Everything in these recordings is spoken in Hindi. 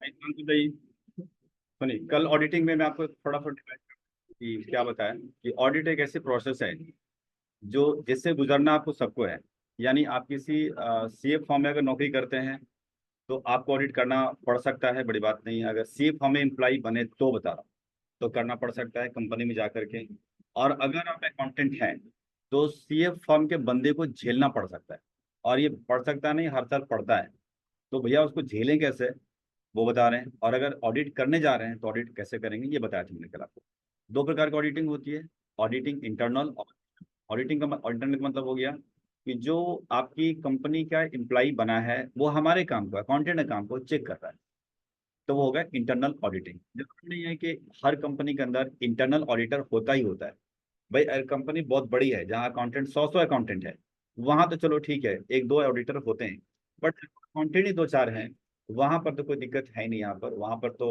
भाई सुनिए, कल ऑडिटिंग में मैं आपको थोड़ा सा कि क्या बताया कि ऑडिट एक ऐसी प्रोसेस है जो जिससे गुजरना आपको सबको है। यानी आप किसी सीए फॉर्म में अगर नौकरी करते हैं तो आपको ऑडिट करना पड़ सकता है, बड़ी बात नहीं है। अगर सीए फॉर्म में एम्प्लॉय बने तो बता रहा हूं, तो करना पड़ सकता है कंपनी में जा करके। और अगर आप अकाउंटेंट हैं तो सीए फॉर्म के बंदे को झेलना पड़ सकता है। और ये पड़ सकता नहीं, हर साल पड़ता है। तो भैया उसको झेलें कैसे, वो बता रहे हैं। और अगर ऑडिट करने जा रहे हैं तो ऑडिट कैसे करेंगे ये बताया था मैंने कल आपको। दो प्रकार की ऑडिटिंग होती है, ऑडिटिंग इंटरनल। ऑडिटिंग का इंटरनल का मतलब हो गया कि जो आपकी कंपनी का एम्प्लॉय बना है वो हमारे काम को, अकाउंटेंट के काम को चेक कर रहा है, तो वो होगा इंटरनल ऑडिटिंग। जरूरी नहीं है कि हर कंपनी के अंदर इंटरनल ऑडिटर होता ही होता है। भाई अगर कंपनी बहुत बड़ी है जहाँ अकाउंटेंट 100 अकाउंटेंट है, वहां तो चलो ठीक है, एक दो ऑडिटर होते हैं। बट अकाउंटेंट ही दो चार हैं, वहां पर तो कोई दिक्कत है ही नहीं। यहाँ पर वहां पर तो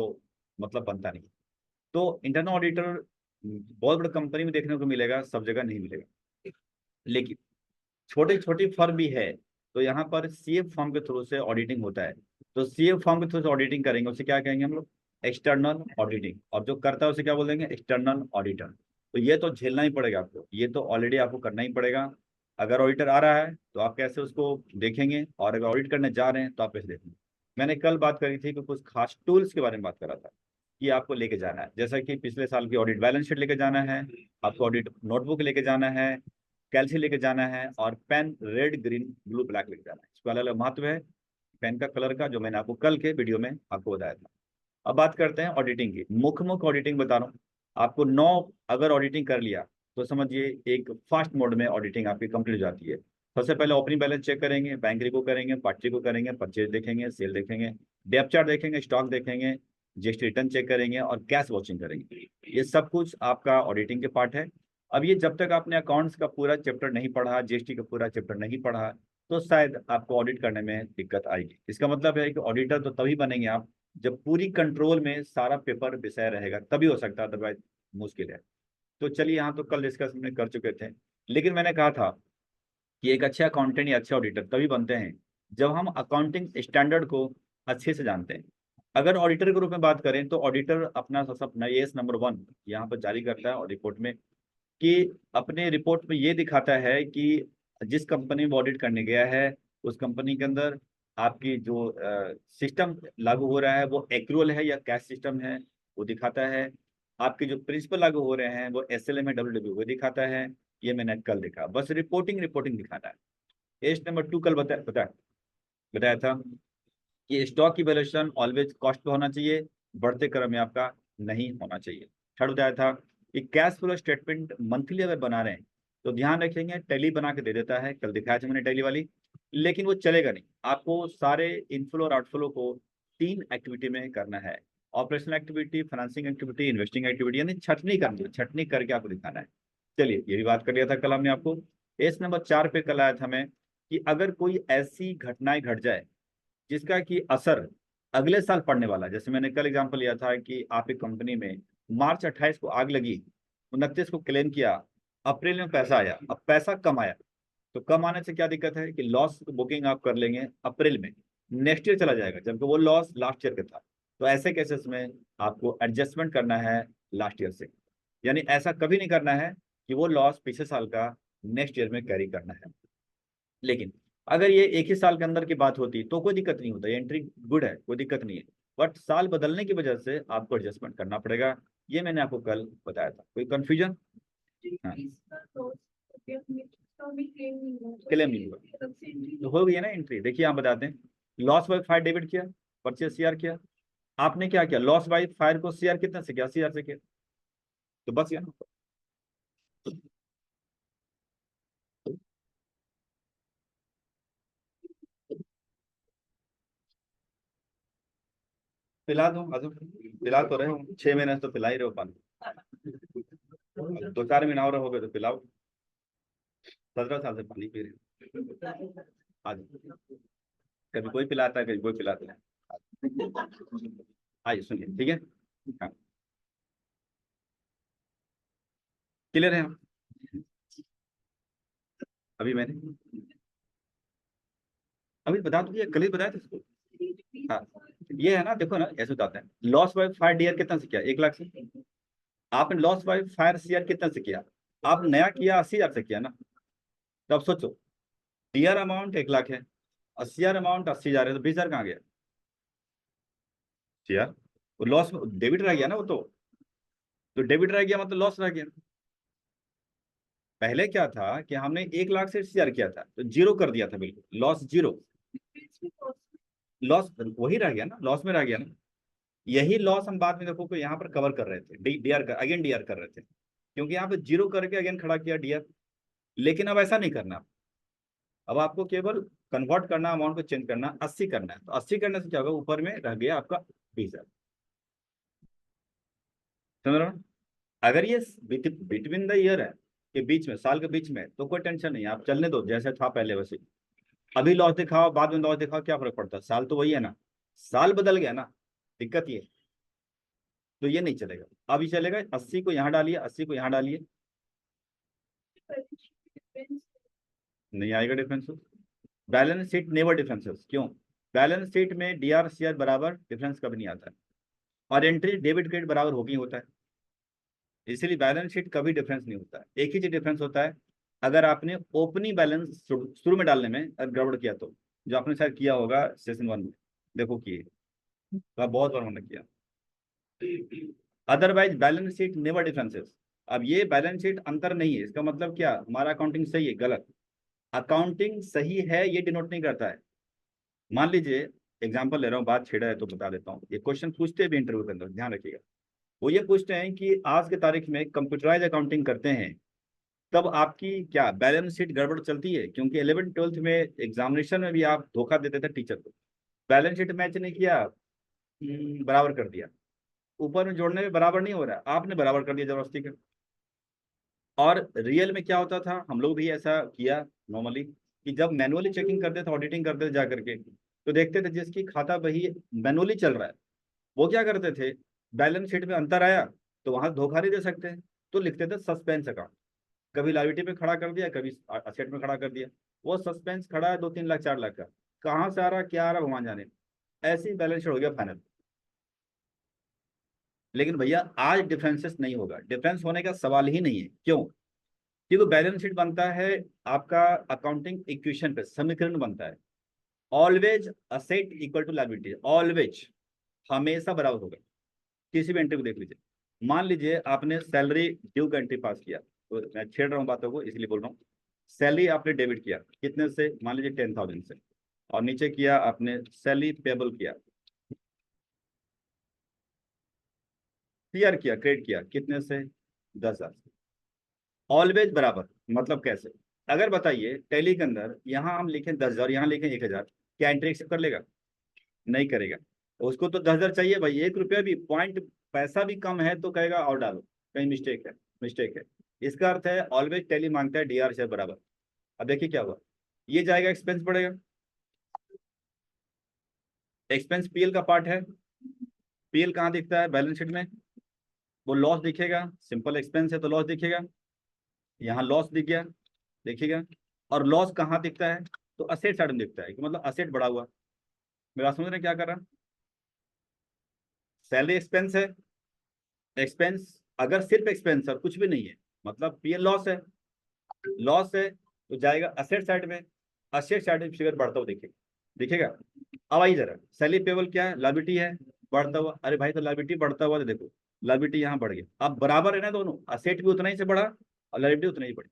मतलब बनता नहीं। तो इंटरनल ऑडिटर बहुत बड़ी कंपनी में देखने को मिलेगा, सब जगह नहीं मिलेगा। लेकिन छोटी छोटी फर्म भी है तो यहाँ पर सीएफ फॉर्म के थ्रू से ऑडिटिंग होता है। तो सीएफ फॉर्म के थ्रू से ऑडिटिंग करेंगे, उसे क्या कहेंगे हम लोग? External auditing. और जो करता है उसे क्या बोल देंगे? External auditor. तो ये तो झेलना ही पड़ेगा आपको, ये तो ऑलरेडी आपको करना ही पड़ेगा। अगर ऑडिटर आ रहा है तो आप कैसे उसको देखेंगे, और अगर ऑडिट करने जा रहे हैं तो आप कैसे देखेंगे। मैंने कल बात करी थी कि कुछ खास टूल्स के बारे में बात करा था कि आपको लेके जाना है, जैसा कि पिछले साल की ऑडिट बैलेंस शीट लेके जाना है, आपको ऑडिट नोटबुक लेके जाना है, कैल्सी लेके जाना है, और pen red green blue black लेके जाना है। इसका अलग अलग महत्व है पेन का कलर का, जो मैंने आपको कल के वीडियो में आपको बताया था। अब बात करते हैं ऑडिटिंग की। मुख्य मुख्य ऑडिटिंग बता रहा हूँ आपको। 9 अगर ऑडिटिंग कर लिया तो समझिए एक फास्ट मोड में ऑडिटिंग आपकी कंप्लीट हो जाती है। सबसे पहले ओपनिंग बैलेंस चेक करेंगे, बैंक रिको करेंगे, पार्टी को करेंगे, परचेज देखेंगे, सेल देखेंगे, डेप्थ चार्ट देखेंगे, स्टॉक देखेंगे, जीएसटी रिटर्न चेक करेंगे, और कैश वॉचिंग करेंगे। ये सब कुछ आपका ऑडिटिंग के पार्ट है। अब ये जब तक आपने अकाउंट्स का पूरा चैप्टर नहीं पढ़ा, जीएसटी का पूरा चैप्टर नहीं पढ़ा, तो शायद आपको ऑडिट करने में दिक्कत आएगी। इसका मतलब है कि ऑडिटर तो तभी बनेंगे आप जब पूरी कंट्रोल में सारा पेपर विषय रहेगा, तभी हो सकता है, अदरवाइज मुश्किल है। तो चलिए, यहाँ तो कल डिस्कस हमने कर चुके थे। लेकिन मैंने कहा था कि एक अच्छे अकाउंटेंट या अच्छे ऑडिटर तभी बनते हैं जब हम अकाउंटिंग स्टैंडर्ड को अच्छे से जानते हैं। अगर ऑडिटर के रूप में बात करें तो ऑडिटर अपना अपना एस नंबर 1 यहाँ पर जारी करता है और रिपोर्ट में, कि अपने रिपोर्ट में ये दिखाता है कि जिस कंपनी में ऑडिट करने गया है उस कंपनी के अंदर आपकी जो सिस्टम लागू हो रहा है वो एक्रूअल है या कैश सिस्टम है, वो दिखाता है। आपके जो प्रिंसिपल लागू हो रहे हैं वो एसएलएम है, डब्ल्यूडब्ल्यू, वो दिखाता है। ये मैंने कल देखा, बस रिपोर्टिंग रिपोर्टिंग दिखाना है। एज नंबर 2 कल बताया बताया बताया था कि स्टॉक की वैल्यूएशन ऑलवेज कॉस्ट पे होना चाहिए, बढ़ते क्रम में आपका नहीं होना चाहिए। थर्ड बताया था कि कैश फ्लो स्टेटमेंट मंथली अगर बना रहे हैं तो ध्यान रखेंगे, टैली बना के दे देता है, कल दिखाया था मैंने टैली वाली। लेकिन वो चलेगा नहीं, आपको सारे इनफ्लो और आउटफ्लो को 3 एक्टिविटी में करना है। Operational activity, financing activity, investing activity, यानी छटनी करनी है, छटनी करके आपको दिखाना है। चलिए, ये भी बात कर लिया था कल हमने आपको। एस नंबर 4 पे कल आया था मैं कि अगर कोई ऐसी घटनाएं घट जाए जिसका कि असर अगले साल पड़ने वाला है। जैसे मैंने कल एग्जांपल लिया था कि आप एक कंपनी में मार्च 28 को आग लगी, 29 को क्लेम किया, अप्रैल में पैसा आया, अब पैसा कम आया। तो कम आने से क्या दिक्कत है कि लॉस बुकिंग आप कर लेंगे अप्रैल में, नेक्स्ट ईयर चला जाएगा, जबकि वो लॉस लास्ट ईयर का था। तो ऐसे केसेस में आपको एडजस्टमेंट करना है लास्ट ईयर से। यानी ऐसा कभी नहीं करना है कि वो लॉस पिछले साल का नेक्स्ट ईयर में कैरी करना है। लेकिन अगर ये एक ही साल के अंदर की बात होती तो कोई दिक्कत नहीं होता, ये एंट्री गुड है, कोई दिक्कत नहीं है। बट साल बदलने की वजह से आपको एडजस्टमेंट करना पड़ेगा। ये मैंने आपको कल बताया था, कोई कंफ्यूजन? हाँ, क्लेम नहीं हुआ तो हो गई है ना एंट्री। देखिए आप बताते हैं, लॉस बाय फायर डेबिट किया, परचेस सीआर किया। आपने क्या किया? लॉस बाय फायर को सीआर कितने से किया? सीआर से किया, तो बस गया ना। पिला दो आज, पिला तो रहे हो 6 महीने से, तो पिला ही रहे हो पानी। 2-4 महीना और हो गए तो पिलाओ। 17 साल से पानी पी रहे हो आज। कभी कोई पिलाता है, कभी कोई पिलाता है। आइए सुनिए, ठीक है। हाँ, क्लियर है हम? अभी मैंने अभी बता दूं, कल ही बताया था इसको। हाँ, ये है ना, देखो ना ऐसे बताते हैं, लॉस बाय फायर डीआर कितना से किया, 1 लाख से। आपने लॉस बाय फायर सीआर कितना से किया, आप नया किया 80,000 से किया ना। तो अब सोचो, डीआर अमाउंट 1 लाख है और सीआर अमाउंट 80,000 है, तो 20,000 कहाँ गया सीआर? वो लॉस डेबिट रह गया ना, वो तो डेबिट रह गया मतलब लॉस रह गया। पहले क्या था कि हमने 1 लाख से सीआर किया था तो जीरो कर दिया था, बिल्कुल लॉस जीरो। लॉस वही रह गया ना, लॉस में रह गया ना। यही लॉस हम बाद में देखो को यहाँ पर कवर कर रहे थे, डीआर कर अगेन डीआर कर रहे थे, क्योंकि यहाँ पे जीरो करके अगेन खड़ा किया डीआर। लेकिन अब ऐसा नहीं करना। अब आपको केवल कन्वर्ट करना, अमाउंट को चेंज करना, 80 करना है। तो 80 करने से क्या होगा, ऊपर में रह गया आपका 20,000। समझ रहे हो? अगर ये बिटवीन द ईयर है, के बीच में, साल के बीच में, तो कोई टेंशन नहीं है, आप चलने दो जैसे था पहले वैसे। अभी लॉस दिखाओ बाद में लॉस दिखाओ, क्या फर्क पड़ता है, साल तो वही है ना। साल बदल गया ना, दिक्कत ये। तो ये नहीं चलेगा। अभी चलेगा 80 को यहाँ डालिए, 80 को यहाँ डालिए, नहीं आएगा difference. Balance sheet never differences, क्यों? बैलेंस शीट में डीआर सीआर बराबर डिफरेंस कभी नहीं आता है, और एंट्री डेबिट क्रेडिट बराबर होगी होता है। इसीलिए बैलेंस शीट कभी डिफरेंस नहीं होता है। एक ही चीज डिफरेंस होता है, अगर आपने ओपनिंग बैलेंस शुरू में डालने में अगर गड़बड़ किया तो, जो आपने शायद किया होगा सेशन 1 में, देखो किए तो आप बहुत बार मैंने किया। Otherwise balance sheet never differences. अब ये बैलेंस शीट अंतर नहीं है, इसका मतलब क्या, हमारा अकाउंटिंग सही है गलत। अकाउंटिंग सही है ये डिनोट नहीं करता है। मान लीजिए, एग्जांपल ले रहा हूँ, बात छेड़ा है तो बता देता हूँ, ये क्वेश्चन पूछते भी इंटरव्यू के अंदर, ध्यान रखिएगा। वो ये पूछते हैं कि आज के तारीख में कंप्यूटराइज अकाउंटिंग करते हैं, तब आपकी क्या बैलेंस शीट गड़बड़ चलती है? क्योंकि 11th 12th में एग्जामिनेशन में भी आप धोखा देते थे टीचर को, बैलेंस शीट मैच नहीं किया, बराबर कर दिया। ऊपर में जोड़ने में बराबर नहीं हो रहा, आपने बराबर कर दिया जबरदस्ती का। और रियल में क्या होता था, हम लोग भी ऐसा किया नॉर्मली, कि जब मैनुअली चेकिंग करते थे, ऑडिटिंग करते थे जा करके, तो देखते थे जिसकी खाता बही मैनुअली चल रहा है, वो क्या करते थे, बैलेंस शीट में अंतर आया तो वहां धोखा नहीं दे सकते, तो लिखते थे सस्पेंस अकाउंट। कभी लाइबिलिटी पे खड़ा कर दिया, कभी असेट में खड़ा कर दिया। वो सस्पेंस खड़ा है 2-3 लाख 4 लाख का, कहाँ से आ रहा क्या आ रहा भगवान जाने। ऐसे ही बैलेंस शीट हो गया फाइनल। लेकिन भैया आज डिफरेंसेस नहीं होगा, डिफरेंस होने का सवाल ही नहीं है। क्यों? क्योंकि बैलेंस शीट बनता है आपका अकाउंटिंग इक्वेशन पे, समीकरण बनता है। Always asset equal to liability, always, हमेशा बराबर होगा। किसी भी एंट्री को देख लीजिए, मान लीजिए आपने सैलरी ड्यू का एंट्री पास किया, तो मैं छेड़ रहा हूँ बातों को इसलिए बोल रहा हूँ। सैलरी आपने डेबिट किया कितने से, मान लीजिए 10,000 से, और नीचे किया आपने सैलरी पेबल किया, क्लियर किया, क्रेडिट किया कितने से, 10,000 से। ऑलवेज बराबर, मतलब कैसे? अगर बताइए टैली के अंदर यहाँ हम लिखें 10,000, यहाँ लिखें 1,000, क्या एंट्री एक्सेप्ट कर लेगा? नहीं करेगा। उसको तो 10,000 चाहिए भाई, 1 रुपया भी पॉइंट पैसा भी कम है तो कहेगा और डालो, कहीं मिस्टेक है, मिस्टेक है। इसका अर्थ है ऑलवेज टैली मांगता है डीआर से बराबर। अब देखिए क्या हुआ, ये जाएगा एक्सपेंस बढ़ेगा, एक्सपेंस पीएल का पार्ट है। पीएल कहाँ दिखता है बैलेंस शीट में? वो लॉस दिखेगा, सिंपल एक्सपेंस है तो लॉस दिखेगा, यहाँ लॉस दिख गया, देखिएगा। और लॉस कहाँ दिखता है, तो असेट साइड में दिखता है, कि मतलब असेट बढ़ा हुआ। मेरा समझ रहे हैं क्या कर रहा है? सैलरी एक्सपेंस है, एक्सपेंस अगर सिर्फ एक्सपेंस और कुछ भी नहीं है, मतलब पीएल लॉस है, लॉस है तो जाएगा असेट साइड में। असेट साइड में फिगर बढ़ता हुआ दिखेगा, दिखेगा। अब आई जरा, सैलरी पेबल क्या है, लायबिलिटी है, बढ़ता हुआ। अरे भाई तो लायबिलिटी बढ़ता हुआ तो देखो, लायबिलिटी यहाँ बढ़ गया, अब बराबर है ना दोनों, असेट भी उतना ही से बढ़ा और लायबिलिटी उतना ही बढ़ी।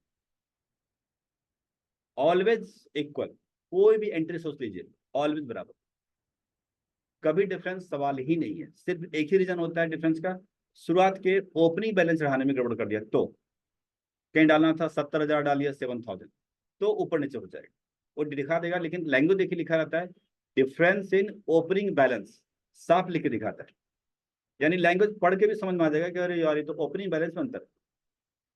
ऑलवेज इक्वल, कोई भी एंट्री सोच लीजिए, ऑलवेज बराबर, कभी डिफरेंस सवाल ही नहीं है। सिर्फ एक ही रीजन होता है डिफरेंस का, शुरुआत के ओपनिंग बैलेंस बढ़ाने में गड़बड़ कर दिया तो। कहीं डालना था 70,000 डालिए 7,000, तो ऊपर नीचे हो जाएगा, वो दिखा देगा। लेकिन लैंग्वेज देखिए लिखा रहता है डिफरेंस इन ओपनिंग बैलेंस, साफ लिख के दिखाता है। यानी लैंग्वेज पढ़ के भी समझ में आ जाएगा कि अरे यार ये तो ओपनिंग बैलेंस में अंतर,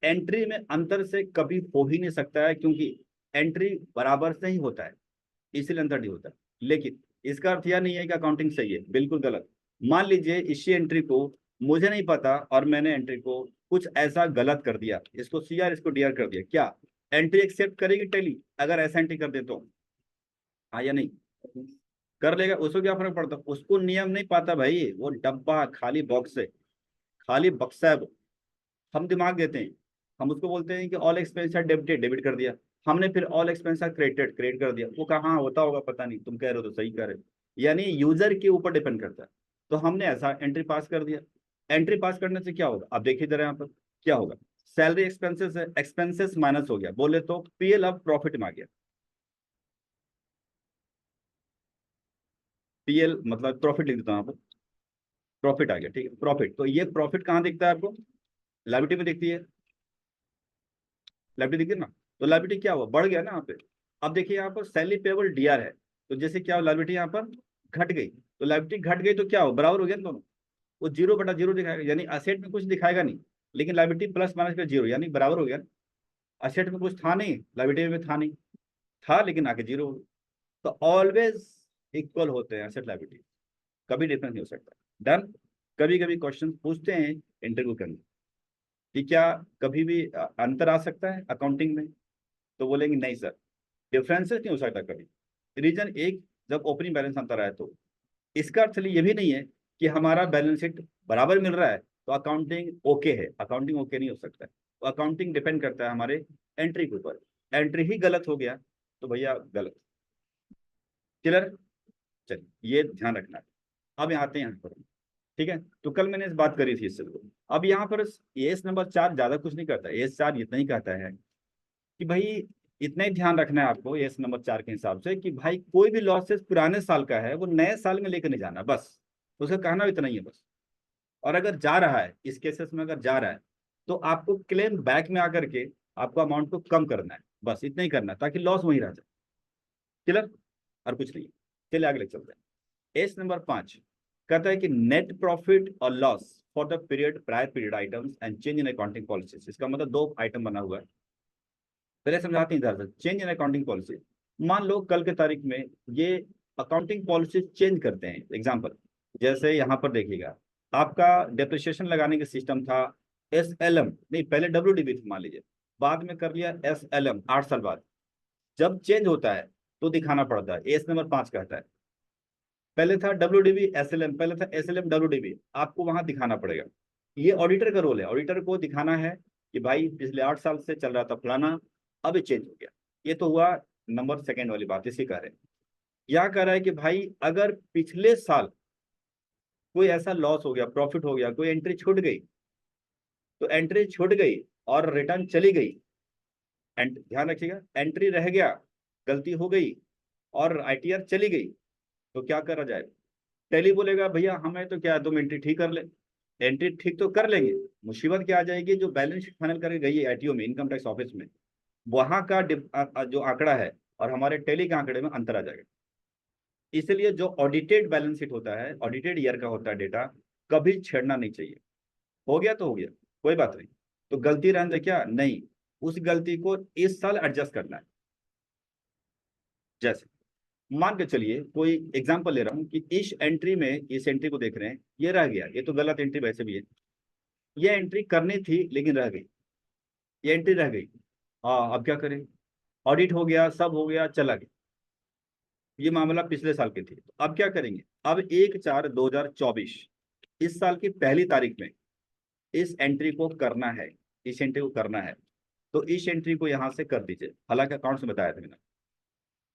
एंट्री में अंतर से कभी हो ही नहीं सकता है, क्योंकि एंट्री बराबर से ही होता है, इसीलिए अंतर नहीं होता। लेकिन इसका अर्थ यह नहीं है कि अकाउंटिंग सही है, बिल्कुल गलत। मान लीजिए इसी एंट्री को मुझे नहीं पता और मैंने एंट्री को कुछ ऐसा गलत कर दिया, इसको सीआर इसको डीआर कर दिया, क्या एंट्री एक्सेप्ट करेगी टैली अगर ऐसा एंट्री कर दे तो? हाँ या नहीं? कर लेगा, उसको क्या फर्क पड़ता, उसको नियम नहीं पाता भाई, वो डब्बा खाली बॉक्स है, खाली बक्सा है वो। हम दिमाग देते हैं, हम उसको बोलते हैं कि all expense are debited, debit कर दिया। हमने फिर all expense are credited, credit कर दिया। वो कहाँ होता होगा पता नहीं, तुम कह रहे हो तो सही कह रहे हो, यानी यूजर के ऊपर डिपेंड करता है। तो हमने ऐसा एंट्री पास कर दिया। एंट्री पास करने से क्या होगा, अब देखिए जरा यहाँ पर क्या होगा। सैलरी एक्सपेंसेस है, एक्सपेंसेस माइनस हो गया, बोले तो पीएल अब प्रॉफिट में आ गया। पीएल मतलब प्रॉफिट लिख देता हूँ यहाँ पर, प्रॉफिट आ गया, ठीक है प्रॉफिट। तो ये प्रॉफिट कहाँ दिखता है आपको, लाइबिलिटी में दिखती है, लाइबिलिटी दिखती है ना। तो लाइबिलिटी क्या हुआ, बढ़ गया ना यहाँ पे। अब देखिए यहाँ पर सैलरी पेबल डीआर है, तो जैसे क्या लाइबिलिटी यहाँ पर घट गई, तो लाइबिलिटी घट गई तो क्या हो, बराबर हो गया ना दोनों। वो 0/0 दिखाएगा, यानी असेट में कुछ दिखाएगा नहीं, लेकिन लाइबिलिटी प्लस माइनस का 0, यानी बराबर हो गया। असेट में कुछ था नहीं, लाइबिलिटी में था नहीं, था लेकिन आके 0 हो गया। तो ऑलवेज इक्वल होते हैं एसेट लाइबिलिटी, कभी डिफरेंस नहीं हो सकता। डन। कभी कभी क्वेश्चन पूछते हैं इंटरव्यू के अंदर कि क्या कभी भी अंतर आ सकता है अकाउंटिंग में, तो बोलेंगे नहीं सर, डिफरेंसेस नहीं हो सकता कभी। रीजन एक, जब ओपनिंग बैलेंस अंतर आए तो इसका अर्थ ये भी नहीं है कि हमारा बैलेंस शीट बराबर मिल रहा है तो अकाउंटिंग ओके है, अकाउंटिंग ओके नहीं हो सकता है। तो अकाउंटिंग डिपेंड करता है हमारे एंट्री के ऊपर। एंट्री ही गलत हो गया तो भैया गलत। क्लियर, चलिए ये ध्यान रखना है। अब यहाँ आते हैं यहाँ पर, ठीक है। तो कल मैंने इस बात करी थी इससे को। अब यहाँ पर एस नंबर 4 ज्यादा कुछ नहीं करता, एस 4 इतना ही कहता है कि भाई इतना ही ध्यान रखना है आपको एस नंबर 4 के हिसाब से कि भाई कोई भी लॉसेस पुराने साल का है वो नए साल में लेकर नहीं जाना, बस उसका कहना इतना ही है बस। और अगर जा रहा है इस केसेस में, अगर जा रहा है तो आपको क्लेम बैक में आकर के आपको अमाउंट को कम करना है, बस इतना ही करना है ताकि लॉस वहीं रह जाए। क्लियर, और कुछ नहीं। चलिए आगे चलते हैं। एस नंबर 5 कहता है कि नेट प्रॉफिट और loss for the period prior period items and change in accounting policies. इसका मतलब दो आइटम बना हुआ है, पहले समझाते हैं इधर से। चेंज इन अकाउंटिंग पॉलिसी, मान लो कल के तारीख में ये अकाउंटिंग पॉलिसी चेंज करते हैं। एग्जांपल जैसे यहाँ पर देखिएगा, आपका डेप्रिसिएशन लगाने का सिस्टम था SLM, नहीं पहले WDB था मान लीजिए, बाद में कर लिया SLM 8 साल बाद। जब चेंज होता है तो दिखाना पड़ता है, एस नंबर 5 कहता है। पहले था WDB SLM, पहले था SLM WDB, आपको वहां दिखाना पड़ेगा। ये ऑडिटर का रोल है, ऑडिटर को दिखाना है कि भाई पिछले 8 साल से चल रहा था फलाना, अब ये चेंज हो गया। ये तो हुआ नंबर सेकंड वाली बात, इसी कह रहे हैं। यह कह रहा है कि भाई अगर पिछले साल कोई ऐसा लॉस हो गया, प्रॉफिट हो गया, कोई एंट्री छूट गई, तो एंट्री छूट गई और रिटर्न चली गई, एंड ध्यान रखिएगा एंट्री रह गया, गलती हो गई और ITR चली गई, तो क्या करा जाए। टेली बोलेगा भैया हमें तो क्या तुम एंट्री ठीक कर ले, एंट्री ठीक तो कर लेंगे, मुसीबत क्या आ जाएगी, जो बैलेंस शीट फाइनल करके गई है ITO में, इनकम टैक्स ऑफिस में, वहां का जो आंकड़ा है और हमारे टेली के आंकड़े में अंतर आ जाएगा। इसलिए जो ऑडिटेड बैलेंस शीट होता है, ऑडिटेड ईयर का होता है डेटा, कभी छेड़ना नहीं चाहिए। हो गया तो हो गया, कोई बात नहीं। तो गलती रहने दे क्या, नहीं, उस गलती को इस साल एडजस्ट करना है। जैसे मान के चलिए कोई एग्जांपल ले रहा हूं कि इस एंट्री में, इस एंट्री को देख रहे हैं, ये रह गया, ये तो गलत एंट्री वैसे भी है, ये एंट्री करनी थी लेकिन रह गई, ये एंट्री रह गई। हाँ अब क्या करें, ऑडिट हो गया, सब हो गया, चला गया। ये मामला पिछले साल की थी, तो अब क्या करेंगे, अब 1/4/2024 इस साल की पहली तारीख में इस एंट्री को करना है, इस एंट्री को करना है। तो इस एंट्री को यहां से कर दीजिए, हालांकि अकाउंट से बताया था मैंने।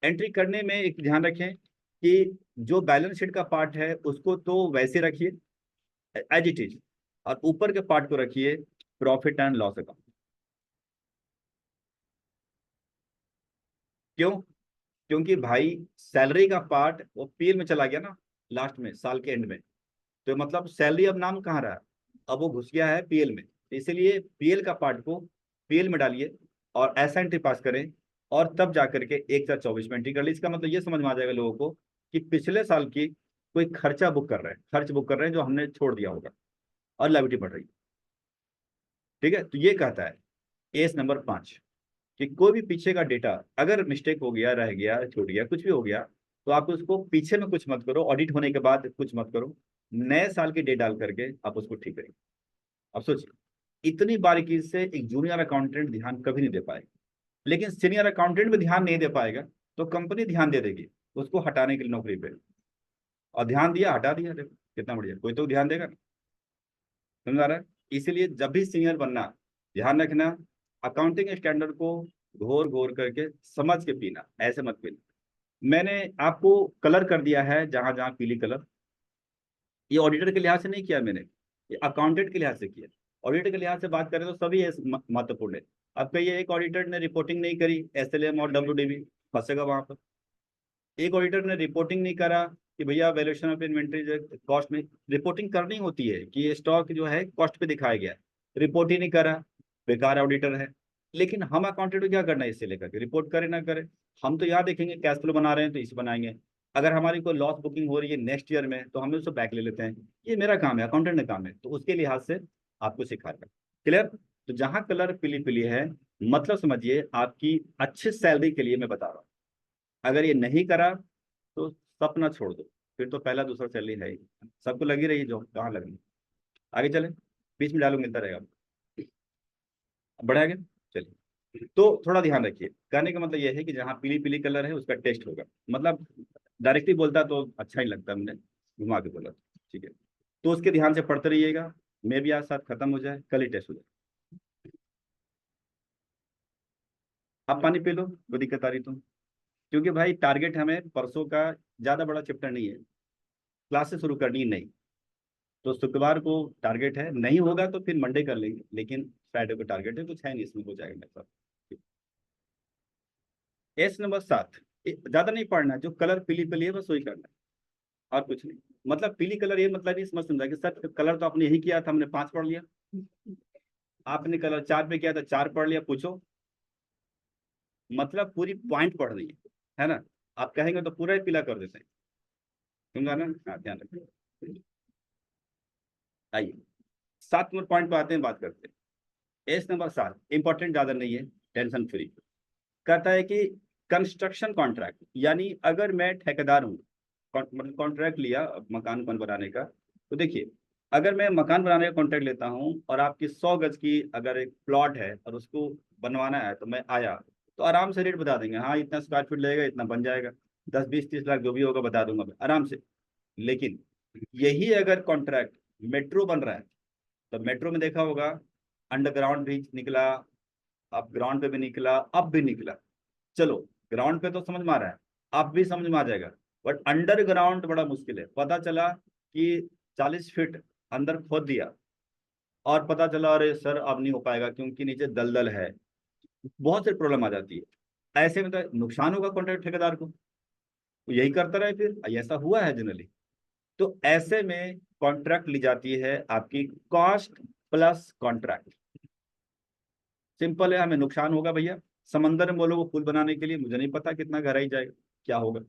एंट्री करने में एक ध्यान रखें कि जो बैलेंस शीट का पार्ट है उसको तो वैसे रखिए एज इट इज, और ऊपर के पार्ट को रखिए प्रॉफिट एंड लॉस अकाउंट। क्यों, क्योंकि भाई सैलरी का पार्ट वो पीएल में चला गया ना, लास्ट में साल के एंड में, तो मतलब सैलरी अब नाम कहाँ रहा, अब वो घुस गया है पीएल में, तो इसलिए पीएल का पार्ट को पीएल में डालिए और ऐसा एंट्री पास करें, और तब जाकर के 1/24 में एंट्री कर ली। इसका मतलब ये समझ में आ जाएगा लोगों को कि पिछले साल की कोई खर्चा बुक कर रहे हैं, खर्च बुक कर रहे हैं जो हमने छोड़ दिया होगा, और लाइबिलिटी बढ़ रही है। ठीक है, तो ये कहता है एस नंबर 5 कि कोई भी पीछे का डेटा अगर मिस्टेक हो गया, रह गया, छूट गया, कुछ भी हो गया, तो आप उसको पीछे में कुछ मत करो, ऑडिट होने के बाद कुछ मत करो, नए साल की डेट डाल करके आप उसको ठीक करेंगे। अब सोचिए इतनी बारीकी से एक जूनियर अकाउंटेंट ध्यान कभी नहीं दे पाएगा, लेकिन सीनियर अकाउंटेंट भी ध्यान नहीं दे पाएगा तो कंपनी ध्यान दे देगी उसको हटाने के लिए नौकरी पे। और ध्यान दिया, हटा दिया, देखो कितना बढ़िया, कोई तो ध्यान देगा ना। समझ आ रहा है? इसीलिए जब भी सीनियर बनना, ध्यान रखना, अकाउंटिंग स्टैंडर्ड को घोर घोर करके समझ के पीना, ऐसे मत पीना। मैंने आपको कलर कर दिया है जहां जहां पीली कलर, ये ऑडिटर के लिहाज से नहीं किया मैंने, ये अकाउंटेंट के लिहाज से किया। ऑडिटर के लिहाज से बात करें तो सभी महत्वपूर्ण है। अब कहिए एक ऑडिटर ने रिपोर्टिंग नहीं करी, एसएलएम और डब्ल्यूडीबी, फंसेगा वहां पर। एक ऑडिटर ने रिपोर्टिंग नहीं करा कि भैया वैल्यूएशन ऑफ इन्वेंट्री जो कॉस्ट में रिपोर्टिंग करनी होती है कि ये स्टॉक जो है कॉस्ट पे दिखाया गया है, रिपोर्ट ही नहीं करा, बेकार ऑडिटर है। लेकिन हम अकाउंटेंट को क्या करना है इससे लेकर के, रिपोर्ट करे ना करे, हम तो यहाँ देखेंगे कैश फ्लो बना रहे हैं तो इसे बनाएंगे। अगर हमारी कोई लॉस बुकिंग हो रही है नेक्स्ट ईयर में तो हम उसको बैक ले लेते हैं। ये मेरा काम है, अकाउंटेंट का काम है, तो उसके लिहाज से आपको सिखाएगा। क्लियर? तो जहां कलर पीली पीली है, मतलब समझिए आपकी अच्छी सैलरी के लिए मैं बता रहा हूँ। अगर ये नहीं करा तो सपना छोड़ दो, फिर तो पहला दूसरा सैलरी है ही, सबको लगी रही जॉब, कहाँ लगनी। आगे चले, बीच में डायलॉग मिलता रहेगा। बढ़े आगे, चलिए। तो थोड़ा ध्यान रखिए, कहने का मतलब ये है कि जहाँ पीली पीली कलर है उसका टेस्ट होगा, मतलब डायरेक्टली बोलता तो अच्छा ही लगता, हमने घुमा के बोला, ठीक है। तो उसके ध्यान से पढ़ते रहिएगा, मैं भी आज साथ खत्म हो जाए, कल ही टेस्ट हो जाए। आप पानी पी लो, कोई दिक्कत आ रही तो, क्योंकि भाई टारगेट हमें परसों का ज्यादा बड़ा चैप्टर नहीं है, क्लासेस शुरू करनी ही नहीं। तो शुक्रवार को टारगेट है, नहीं होगा तो फिर मंडे कर लेंगे, लेकिन फ्राइडे को टारगेट है, कुछ है नहीं इसमें, हो जाएगा मेरे साथ। एस नंबर 7, ज्यादा नहीं पढ़ना, जो कलर पीली पीली है बस वही करना है, और कुछ नहीं। मतलब पीली कलर ये मतलब नहीं समझ समझा कि सर कलर तो आपने यही किया था, हमने 5 पढ़ लिया, आपने कलर 4 पे किया था, 4 पढ़ लिया, पूछो। मतलब पूरी पॉइंट पढ़ रही है ना? आप कहेंगे तो पूरा ही पीला कर देते हैं, समझा ना? हाँ, ध्यान रखिए। आइए 7 नंबर पॉइंट पे आते हैं, बात करते हैं। एस नंबर 7 इंपॉर्टेंट, ज्यादा नहीं है, टेंशन फ्री। कहता है कि कंस्ट्रक्शन कॉन्ट्रैक्ट, यानी अगर मैं ठेकेदार हूँ, मतलब कॉन्ट्रैक्ट लिया मकान बनाने का, तो देखिए अगर मैं मकान बनाने का कॉन्ट्रैक्ट लेता हूँ और आपकी 100 गज की अगर एक प्लॉट है और उसको बनवाना है, तो मैं आया तो आराम से रेट बता देंगे, हाँ इतना स्क्वायर फीट लगेगा, इतना बन जाएगा, 10 20 30 लाख जो भी होगा बता दूंगा मैं आराम से। लेकिन यही अगर कॉन्ट्रैक्ट मेट्रो बन रहा है, तो मेट्रो में देखा होगा अंडरग्राउंड भी निकला, अब ग्राउंड पे भी निकला, अब भी निकला। चलो ग्राउंड पे तो समझ में आ रहा है, अब भी समझ में आ जाएगा, बट अंडरग्राउंड बड़ा मुश्किल है। पता चला कि 40 फीट अंदर खोद दिया और पता चला अरे सर अब नहीं हो पाएगा क्योंकि नीचे दलदल है, बहुत सी प्रॉब्लम आ जाती है। ऐसे में तो नुकसान होगा कॉन्ट्रैक्ट ठेकेदार को, तो यही करता रहे, फिर ऐसा हुआ है जनरली। तो ऐसे में कॉन्ट्रैक्ट ली जाती है आपकी कॉस्ट प्लस कॉन्ट्रैक्ट। सिंपल है, हमें नुकसान होगा भैया, समंदर में बोलो वो पुल बनाने के लिए, मुझे नहीं पता कितना गहराई जाएगा, क्या होगा,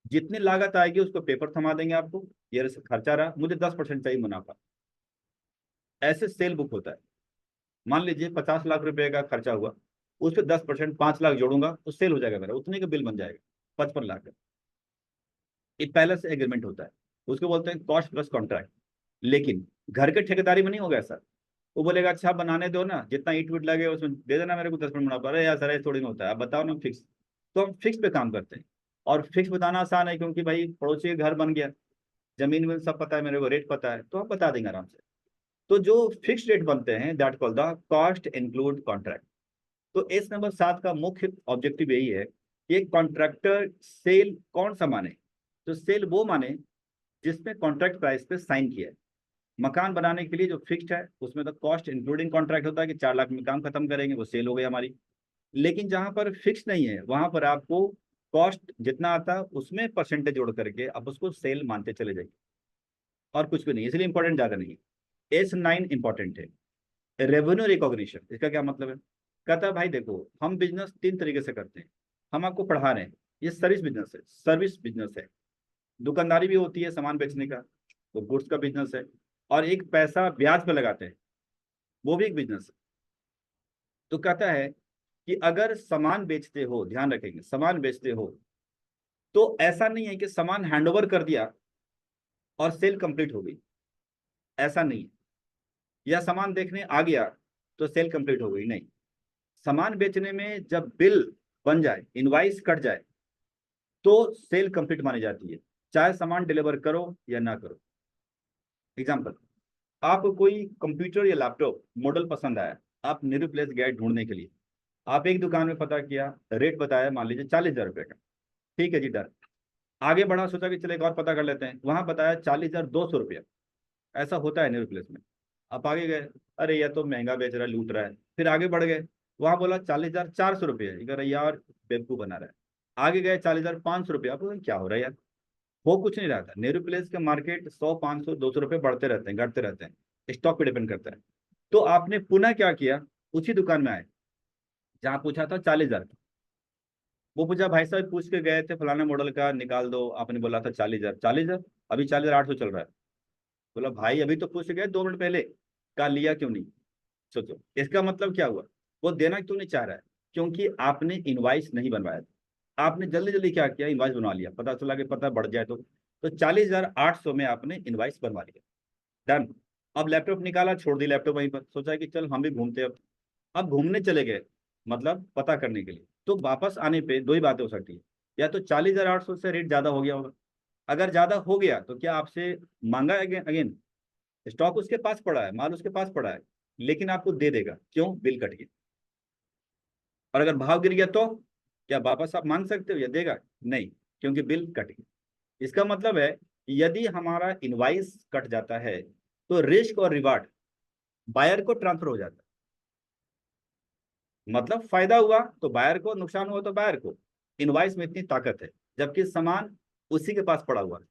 जितनी लागत आएगी उसको पेपर थमा देंगे आपको, ये खर्चा रहा, मुझे 10% चाहिए मुनाफा। ऐसे सेल बुक होता है। मान लीजिए 50 लाख रुपए का खर्चा हुआ, उस पर 10% 5 लाख जोड़ूंगा तो सेल हो जाएगा मेरा, उतने का बिल बन जाएगा, 55 लाख का। ये पहले से एग्रीमेंट होता है, उसको बोलते हैं कॉस्ट प्लस कॉन्ट्रैक्ट। लेकिन घर के ठेकेदारी में नहीं होगा ऐसा। वो बोलेगा अच्छा आप बनाने दो ना, जितना ईट वीट लगे उसमें दे देना मेरे को, 10% मुनाफा। अरे यार सर ऐसे थोड़ी ना होता है, आप बताओ ना फिक्स। तो हम फिक्स पे काम करते हैं, और फिक्स बताना आसान है क्योंकि भाई पड़ोसी के घर बन गया, जमीन में सब पता है, मेरे को रेट पता है, तो हम बता देंगे आराम से। तो जो फिक्स रेट बनते हैं that called the cost include contract. तो इस नंबर 7 का मुख्य ऑब्जेक्टिव यही है कि कॉन्ट्रैक्टर सेल कौन सा माने, तो सेल वो माने जिसमें कॉन्ट्रैक्ट प्राइस पे साइन किया है। मकान बनाने के लिए जो फिक्स्ड है उसमें तो कॉस्ट इंक्लूडिंग कॉन्ट्रैक्ट होता है कि 4 लाख में काम खत्म करेंगे, वो सेल हो गई हमारी। लेकिन जहां पर फिक्स नहीं है वहां पर आपको कॉस्ट जितना आता है उसमें परसेंटेज जोड़ करके आप उसको सेल मानते चले जाइए, और कुछ भी नहीं, इसलिए इंपॉर्टेंट ज्यादा नहीं है। S9 इंपॉर्टेंट है, रेवेन्यू रिकॉग्निशन। इसका क्या मतलब है? कहता है भाई देखो हम बिजनेस 3 तरीके से करते हैं, हम आपको पढ़ा रहे हैं, ये सर्विस बिजनेस है, सर्विस बिजनेस है। दुकानदारी भी होती है सामान बेचने का, वो गुड्स का बिजनेस है। और एक पैसा ब्याज पे लगाते हैं, वो भी एक बिजनेस है। तो कहता है कि अगर सामान बेचते हो, ध्यान रखेंगे सामान बेचते हो, तो ऐसा नहीं है कि सामान हैंडओवर कर दिया और सेल कंप्लीट हो गई, ऐसा नहीं है। या सामान देखने आ गया तो सेल कंप्लीट हो गई, नहीं। सामान बेचने में जब बिल बन जाए, इनवाइस कट जाए, तो सेल कंप्लीट मानी जाती है। चाहे सामान डिलीवर करो या ना करो। एग्जाम्पल, आपको कोई कंप्यूटर या लैपटॉप मॉडल पसंद आया, आप निरुप्लेस गए ढूंढने के लिए। आप एक दुकान में पता किया, रेट बताया मान लीजिए 40,000 रुपये का। ठीक है जी, डन। आगे बढ़ा, सोचा कि चले एक और पता कर लेते हैं, वहां बताया 40,200 रुपया। ऐसा होता है निरुप्लेस में। आप आगे गए, अरे यह तो महंगा बेच रहा है, लूट रहा है। फिर आगे बढ़ गए, वहां बोला 40,400 रुपये, अरे यार बेवकूफ बना रहा है। आगे गए 40,500 रुपये, आपको क्या हो रहा है यार। हो कुछ नहीं रहा था। नेहरू प्लेस के मार्केट 100, 500, 200 रुपये बढ़ते रहते हैं, घटते रहते हैं, स्टॉक पे डिपेंड करता है। तो आपने पुनः क्या किया, उसी दुकान में आए जहां पूछा था 40,000। वो पूछा, भाई साहब पूछ के गए थे फलाना मॉडल का, निकाल दो, आपने बोला था 40,000। 40,000 अभी 40,800 चल रहा है। बोला भाई अभी तो पूछ के गए 2 मिनट पहले, का लिया क्यों नहीं। सोचो इसका मतलब क्या हुआ, वो देना क्यों नहीं चाह रहा है, क्योंकि आपने इनवाइस नहीं बनवाया था। आपने जल्दी जल्दी क्या किया, इनवाइस बनवा लिया, पता चला कि पता बढ़ जाए तो 40,800 में आपने इनवाइस बनवा लिया। डन। अब लैपटॉप निकाला, छोड़ दी लैपटॉप वहीं पर, सोचा कि चल हम भी घूमते। अब घूमने चले गए, मतलब पता करने के लिए। तो वापस आने पे दो ही बातें हो सकती है, या तो 40,800 से रेट ज्यादा हो गया होगा। अगर ज्यादा हो गया तो क्या आपसे मांगा अगेन अगेन। स्टॉक उसके पास पड़ा है, माल उसके पास पड़ा है, लेकिन आपको दे देगा, क्यों, बिल कट गया। और अगर भाव गिर गया तो क्या वापस आप मांग सकते हो या देगा, नहीं, क्योंकि बिल कट गया। इसका मतलब है कि यदि हमारा इनवाइस कट जाता है तो रिस्क और रिवार्ड बायर को ट्रांसफर हो जाता है। मतलब फायदा हुआ तो बायर को, नुकसान हुआ तो बायर को। इनवाइस में इतनी ताकत है, जबकि सामान उसी के पास पड़ा हुआ है।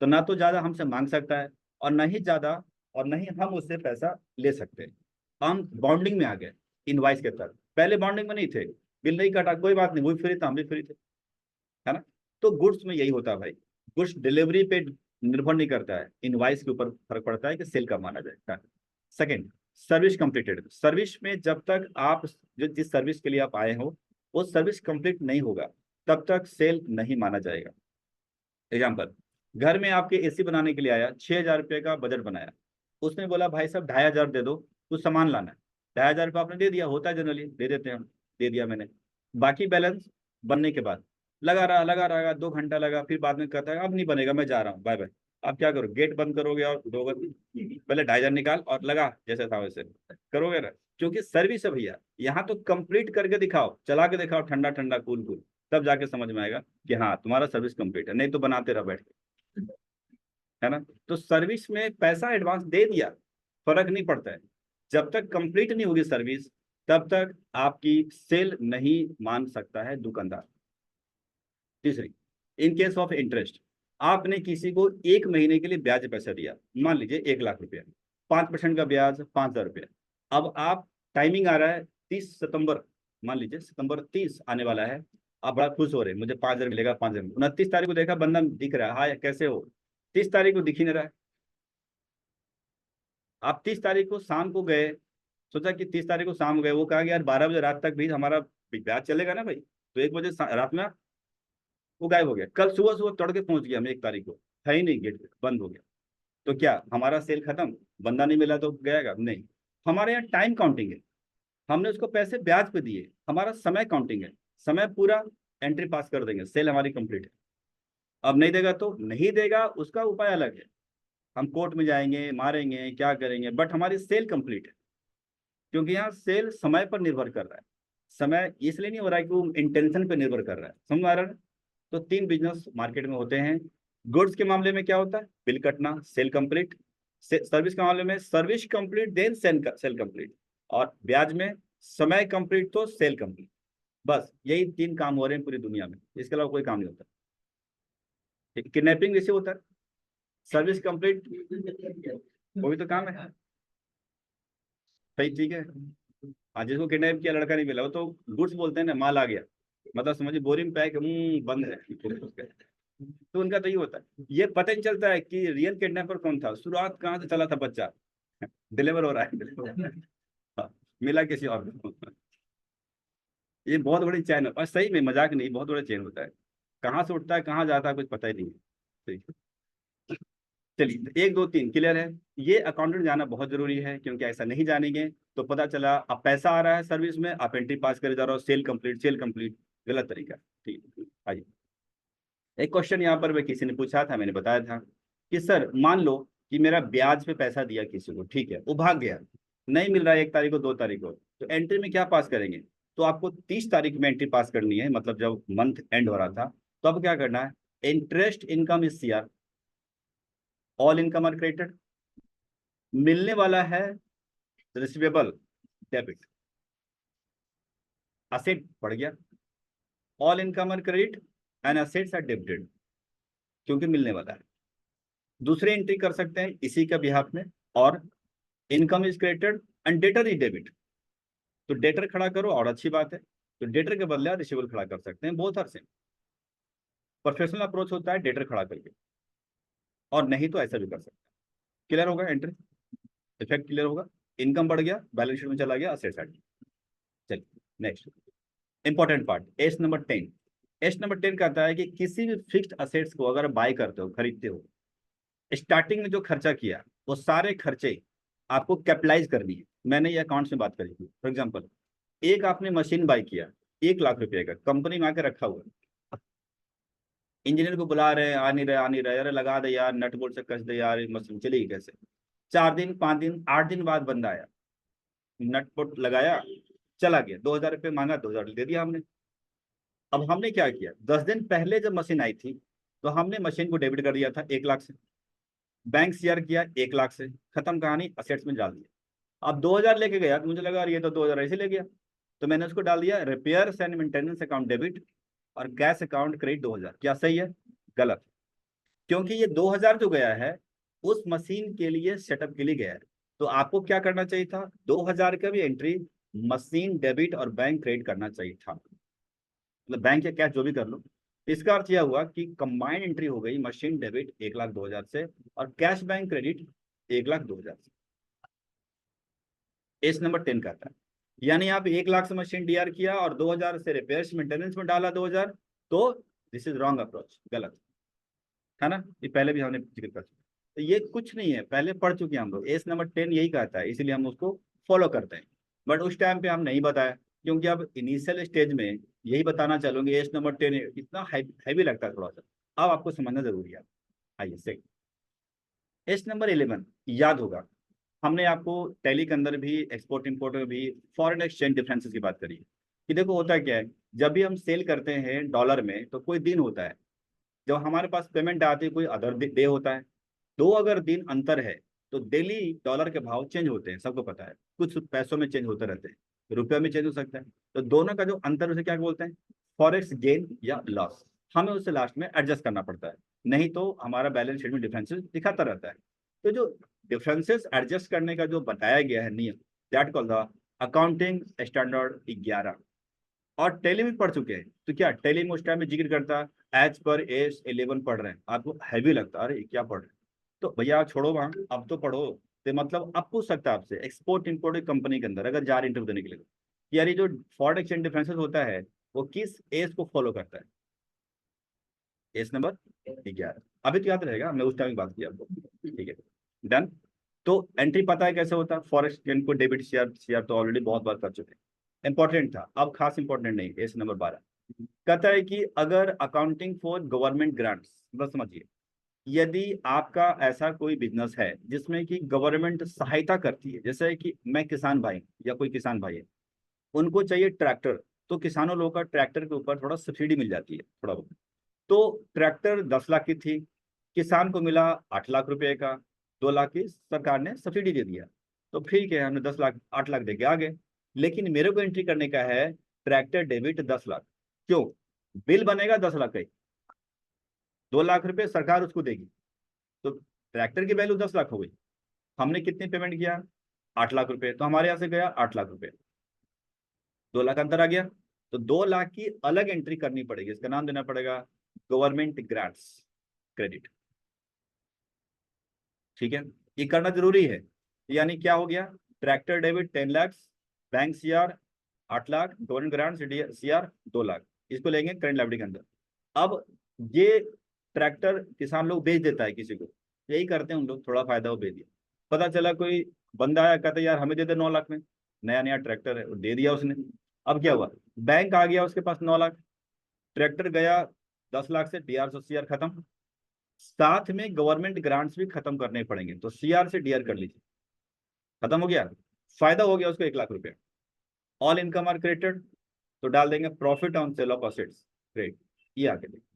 तो ना तो ज्यादा हमसे मांग सकता है, और ना ही ज्यादा, और ना ही हम उससे पैसा ले सकते हैं। हम बॉन्डिंग में आ गए इनवाइस के तरफ, पहले बॉन्डिंग में नहीं थे। बिल नहीं कटा, कोई बात नहीं, वो भी फ्री था, हम भी फ्री थे, है ना। तो गुड्स में यही होता है भाई, गुड्स डिलीवरी पे निर्भर नहीं करता है, इनवाइस के ऊपर फर्क पड़ता है कि सेल कब माना जाए। Second, service completed. सर्विस में जब तक आप जो जिस सर्विस के लिए आप आए हो वो सर्विस कंप्लीट नहीं होगा, तब तक सेल नहीं माना जाएगा। एग्जाम्पल, घर में आपके एसी बनाने के लिए आया, 6,000 रुपये का बजट बनाया। उसने बोला भाई साहब 2,500 दे दो, कुछ सामान लाना है। 2,500 रुपये आपने दे दिया, होता है जनरली, दे देते हैं हम। दे दिया मैंने। बाकी बैलेंस बनने के बाद लगा रहा 2 घंटा लगा, फिर बाद में कहता है अब नहीं बनेगा, मैं जा रहा हूँ, बाय बाय। आप क्या करो, गेट बंद करोगे और दोगे, पहले 2,500 निकाल और लगा जैसे था वैसे करोगे ना। क्योंकि सर्विस है भैया, यहाँ तो कंप्लीट करके दिखाओ, चला के दिखाओ, ठंडा ठंडा कूल कूल, तब जाके समझ में आएगा कि हाँ तुम्हारा सर्विस कंप्लीट है, नहीं तो बनाते रह बैठ के, है ना। तो सर्विस में पैसा एडवांस दे दिया, फर्क नहीं पड़ता है। जब तक कंप्लीट नहीं होगी सर्विस, तब तक आपकी सेल नहीं मान सकता है दुकानदार। तीसरी, इन केस ऑफ इंटरेस्ट, आपने किसी को 1 महीने के लिए ब्याज पैसा दिया, मान लीजिए 1 लाख रुपया, 5% का ब्याज, 5,000 रुपया। अब आप, टाइमिंग आ रहा है 30 सितंबर, मान लीजिए सितंबर 30 आने वाला है। आप बड़ा खुश हो रहे हैं, मुझे 5,000 मिलेगा, 5,000। 29 तारीख को देखा बंदा दिख रहा है, हाँ कैसे हो। 30 तारीख को दिख ही नहीं रहा है। आप 30 तारीख को शाम को गए, सोचा कि 30 तारीख को शाम को गए, वो कहा कि यार 12 बजे रात तक भी हमारा ब्याज चलेगा ना भाई, तो 1 बजे रात में वो गायब हो गया। कल सुबह सुबह तड़के पहुंच गया, मैं 1 तारीख को, है ही नहीं, गेट बंद हो गया। तो क्या हमारा सेल खत्म, बंदा नहीं मिला तो गएगा नहीं। हमारे यहाँ टाइम काउंटिंग है, हमने उसको पैसे ब्याज पे दिए, हमारा समय काउंटिंग है, समय पूरा एंट्री पास कर देंगे, सेल हमारी कंप्लीट है। अब नहीं देगा तो नहीं देगा, उसका उपाय अलग है, हम कोर्ट में जाएंगे, मारेंगे, क्या करेंगे, बट हमारी सेल कंप्लीट है। क्योंकि यहाँ सेल समय पर निर्भर कर रहा है। समय इसलिए नहीं हो रहा है कि वो इंटेंशन पे निर्भर कर रहा है, समझ में आ रहा है। तो 3 बिजनेस मार्केट में होते हैं। गुड्स के मामले में क्या होता है, बिल कटना, सेल कंप्लीट। सर्विस के मामले में service complete then sale complete. और ब्याज में समय कंप्लीट तो सेल कंप्लीट। बस यही 3 काम हो रहे हैं पूरी दुनिया में, इसके अलावा कोई काम नहीं होता। किडनैपिंग जैसे होता है, सर्विस कंप्लीट, वो भी तो काम है। सही, ठीक है। हाँ, जिसको किडनैप किया लड़का नहीं मिला, वो तो गुड्स बोलते हैं ना, माल आ गया, मतलब समझिए बोरी में पैक, बंद है। तो उनका तो ये होता है, ये पता नहीं चलता है कि रियल किडनैपर कौन था, शुरुआत कहाँ से चला था बच्चा, डिलीवर हो रहा है, डिलीवर हो रहा है। हाँ, मिला किसी और को। ये बहुत बड़ी चैन है, और सही में मजाक नहीं, बहुत बड़ा चेन होता है। कहाँ से उठता है कहाँ जाता है कुछ पता ही नहीं है। ठीक है। चलिए तो 1 2 3 क्लियर है। ये अकाउंटेंट जाना बहुत जरूरी है, क्योंकि ऐसा नहीं जानेंगे तो पता चला अब पैसा आ रहा है सर्विस में, आप एंट्री पास करे जा रहे हो, सेल कंप्लीट, सेल कंप्लीट, गलत तरीका। ठीक है, आइए। एक क्वेश्चन यहाँ पर किसी ने पूछा था, मैंने बताया था कि सर मान लो कि मेरा ब्याज पे पैसा दिया किसी को, ठीक है, वो भाग गया, नहीं मिल रहा है 1 तारीख को 2 तारीख को, तो एंट्री में क्या पास करेंगे? तो आपको 30 तारीख में एंट्री पास करनी है, मतलब जब मंथ एंड हो रहा था, तो आपको क्या करना है? Interest income is CR, all income are credited, मिलने वाला है रिसीवेबल डेबिट, असेट बढ़ गया, all income are credit and assets are debited, क्योंकि मिलने वाला है। दूसरी एंट्री कर सकते हैं इसी का बिहाफ में, और income is credited and debtor is debit, तो डेटर खड़ा करो और अच्छी बात है, तो डेटर के बदले आप रिसीवेबल खड़ा कर सकते हैं, बहुत हर सेम। प्रोफेशनल अप्रोच होता है डेटर खड़ा करके, और नहीं तो ऐसा भी कर सकते हैं। क्लियर होगा? एंट्री इफेक्ट क्लियर होगा? इनकम बढ़ गया, बैलेंस शीट में चला गया, असेट्स हट गया। चलिए next important part, S number 10। S number 10 कहता है कि किसी भी फिक्स्ड असेट्स को अगर बाय करते हो, खरीदते हो, स्टार्टिंग में जो खर्चा किया वो सारे खर्चे आपको कैपिटलाइज करनी है। मैंने ये अकाउंट्स में बात करी थी। फॉर एग्जांपल, एक आपने मशीन बाय किया 1 लाख रुपए का, कंपनी में आके रखा हुआ है, इंजीनियर को बुला रहे हैं, आ नहीं रहे, अरे लगा दे यार, नट बोल्ट से कस दे यार, ये मशीन चलेगी कैसे? 4 दिन 5 दिन 8 दिन बाद बंदा आया, नट बोल्ट लगाया, चला गया, 2,000 रुपये मांगा, 2,000 दे दिया हमने। अब हमने क्या किया, 10 दिन पहले जब मशीन आई थी तो हमने मशीन को डेबिट कर दिया था 1 लाख से, बैंक सीआर किया 1 लाख से, खत्म कहानी, असेट्स में डाल दिया। अब 2,000 लेके गया तो मुझे लगा ये तो 2,000 ऐसे ले गया, तो मैंने उसको डाल दिया repair and maintenance account debit और कैश अकाउंट क्रेडिट 2,000। क्या सही है? गलत, क्योंकि ये 2,000 जो गया है उस मशीन के लिए, सेटअप के लिए गया है। तो आपको क्या करना चाहिए था? 2,000 का भी एंट्री मशीन डेबिट और बैंक क्रेडिट करना चाहिए था, मतलब बैंक या कैश जो भी कर लो। इसका अर्थ यह हुआ कि कंबाइंड एंट्री हो गई मशीन डेबिट 1,02,000 से और कैश बैंक क्रेडिट 1,02,000 से। एस नंबर 10 कहता है, यानी आप 1 लाख से मशीन डीआर किया और 2,000 से रिपेयर्स मेंटेनेंस में डाला 2,000, तो दिस इज रॉन्ग अप्रोच, गलत है ना? ये पहले भी हमने जिक्र कर चुके, तो ये कुछ नहीं है, पहले पढ़ चुके हैं हम लोग। एस नंबर 10 यही कहता है, इसीलिए हम उसको फॉलो करते हैं। बट उस टाइम पे हम नहीं बताया, क्योंकि अब इनिशियल स्टेज में यही बताना चलोगे, एस नंबर 10 इतना हैवी लगता है थोड़ा सा, अब आपको समझना जरूरी है। आइए सेकंड, एस नंबर 11 याद होगा, हमने आपको टैली के अंदर भी, एक्सपोर्ट इंपोर्ट में भी फॉरेन एक्सचेंज डिफरेंसेस की बात करी कि देखो होता क्या है, जब भी हम सेल करते हैं डॉलर में तो कोई दिन होता है, जब हमारे पास पेमेंट आती है कोई अदर डे होता है, दो अगर दिन अंतर है तो डेली डॉलर के भाव चेंज होते हैं, सबको पता है, कुछ पैसों में चेंज होते रहते हैं, रुपये में चेंज हो सकता है, तो दोनों का जो अंतर उसे क्या बोलते हैं? फॉरेक्स गेन या लॉस। हमें उसे लास्ट में एडजस्ट करना पड़ता है, नहीं तो हमारा बैलेंस शीट में डिफरेंसेस दिखाता रहता है। तो जो डिफरेंसेस एडजस्ट करने का जो बताया गया है नियम, that call the accounting standard 11। और टेली में पढ़ चुके हैं, तो क्या टेली में उस टाइम में जिक्र करता एज पर एस 11 पढ़ रहे हैं, आपको हैवी लगता है, अरे ये क्या पढ़ रहे हैं? तो भैया छोड़ो वहां, अब तो पढ़ो। तो मतलब अब पूछ सकता है आपसे, एक्सपोर्ट इंपोर्ट कंपनी के अंदर अगर जा रहे इंटरव्यू देने के लिए, कि यार ये जो फॉरेन एक्सचेंज डिफरेंसेस होता है वो किस एज को फॉलो करता है? As number 11। अभी तो याद रहेगा, हमने उस टाइम बात की आपको, ठीक है, डन। तो एंट्री पता है कैसे होता है फॉरेक्स गेन को, डेबिट शेयर, शेयर तो ऑलरेडी बहुत बार कर चुके हैं, इंपॉर्टेंट था, अब खास इंपॉर्टेंट नहीं। एस नंबर 12 कहता है कि अगर अकाउंटिंग फॉर गवर्नमेंट ग्रांट्स, बस समझिए, यदि आपका ऐसा कोई बिजनेस है जिसमें कि गवर्नमेंट सहायता करती है, जैसे कि मैं किसान भाई या कोई किसान भाई है, उनको चाहिए ट्रैक्टर, तो किसानों लोगों का ट्रैक्टर के ऊपर थोड़ा सब्सिडी मिल जाती है, थोड़ा बहुत। तो ट्रैक्टर 10 लाख की थी, किसान को मिला 8 लाख रुपए का, 2 लाख की सरकार ने सब्सिडी दे दिया, तो ठीक है, हमने 10 लाख 8 लाख दे के आ गए। लेकिन मेरे को एंट्री करने का है ट्रैक्टर डेबिट 10 लाख, क्यों? बिल बनेगा 10 लाख का ही, 2 लाख रुपए सरकार उसको देगी, तो ट्रैक्टर की वैल्यू 10 लाख हो गई। हमने कितनी पेमेंट किया? 8 लाख रुपए, तो हमारे यहाँ से गया 8 लाख रुपए, 2 लाख अंतर आ गया, तो 2 लाख की अलग एंट्री करनी पड़ेगी, इसका नाम देना पड़ेगा गवर्नमेंट ग्रांट्स क्रेडिट, ठीक है, ये करना जरूरी है। यानी क्या हो गया? Tractor debit 10 lakh, bank CR 8 lakh, government grant CR 2 lakh, इसको लेंगे करंट लायबिलिटी के अंदर। अब ये ट्रैक्टर किसान लोग बेच देता है किसी को, यही करते हैं उन लोग, थोड़ा फायदा वो बेच दिया, पता चला कोई बंदा आया, कहता यार हमें दे दे 9 लाख में, नया नया ट्रैक्टर है, वो दे दिया उसने। अब क्या हुआ? बैंक आ गया उसके पास 9 लाख, ट्रैक्टर गया 10 लाख से डीआर से सीआर खत्म, साथ में गवर्नमेंट ग्रांट्स भी खत्म करने पड़ेंगे, तो सीआर से डीआर कर लीजिए, खत्म हो गया, फायदा हो गया उसको 1 लाख रुपया। ऑल इनकम आर क्रेडिटेड, तो डाल देंगे profit on sale of assets credit, ये आगे देंगे।